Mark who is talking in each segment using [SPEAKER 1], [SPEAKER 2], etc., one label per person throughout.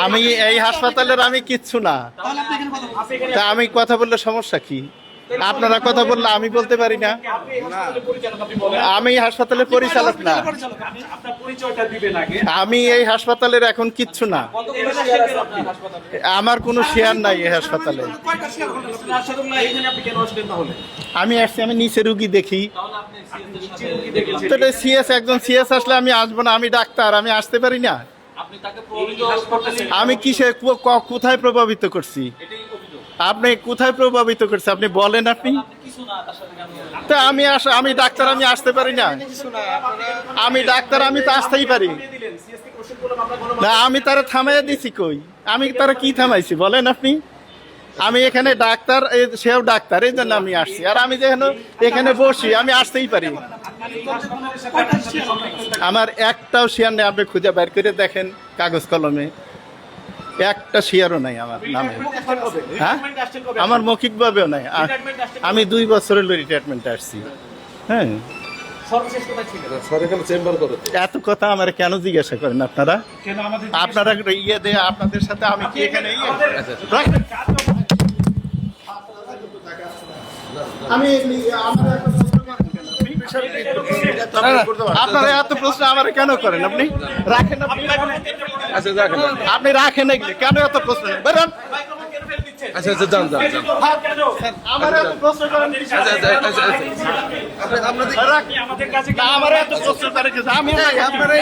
[SPEAKER 1] আমি এই হাসপাতালের আমি কিচ্ছু না, তা আমি কথা বললে সমস্যা কি? আপনারা কথা বললে আমি বলতে পারি না? আমি হাসপাতালের পরিচালক না, আমি এই হাসপাতালের এখন কিচ্ছু না, আমার কোনো শেয়ার নাই এই হাসপাতালে। আমি আসছি, আমি নিচে রুগী দেখি তো সিএস, একজন সিএস আসলে আমি আসবো না? আমি ডাক্তার, আমি আসতে পারি না? আমি কিসে কোথায় প্রভাবিত করছি? আপনি কোথায় প্রভাবিত করছে আপনি বলেন? আপনি তো আমি ডাক্তার, আমি আসতে পারি না? আমি ডাক্তার, আমি তো আসতেই পারি না। আমি তারা থামাইয়া দিছি কই? আমি তারা কি থামাইছি বলেন আপনি? আমি এখানে ডাক্তার, সেও ডাক্তার, এই জন্য আমি আসছি। আর আমি যেখানে এখানে বসি, আমি আসতেই পারি। আমার একটাও শেয়ার নেই, আপনি খুঁজে বের করে দেখেন কাগজ কলমে, একটা শেয়ারও নাই আমার নামে। হ্যাঁ, আমার মৌখিকভাবেও নাই। আমি 2 বছরের রিটায়ারমেন্টে আসছি। হ্যাঁ, এত কথা আমার কেন জিজ্ঞাসা করেন আপনারা? আপনারা ইয়ে দিয়ে আপনাদের সাথে আমি কি এখানে আমি আপনারা এত প্রশ্ন আমার কেন করেন? আপনি রাখেন, আপনি রাখেন এগুলি কেন এত প্রশ্ন? বেরোন।
[SPEAKER 2] আচ্ছা আচ্ছা, যান যান যান।
[SPEAKER 1] আমার এত প্রশ্ন করেন, আমার এত প্রশ্ন করেন, আমি আপনারা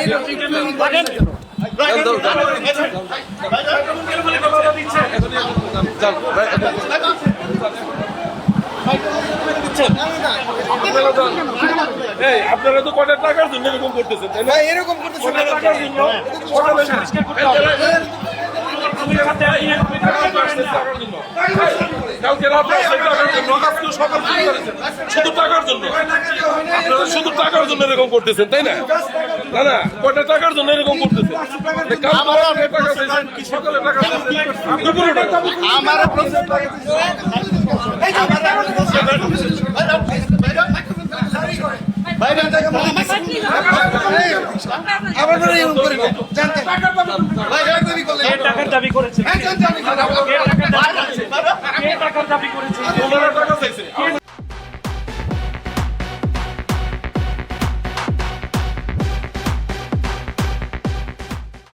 [SPEAKER 2] আপনারা তো কটা টাকার জন্য এরকম করতেছেন, তাই না? এরকম করতেছেন শুধু টাকার জন্য, আপনারা শুধু টাকার জন্য এরকম করতেছেন, তাই না? না না, কয়টা টাকার জন্য এরকম করতেছেন? সকালে টাকা
[SPEAKER 3] টাকার দাবি করেছে।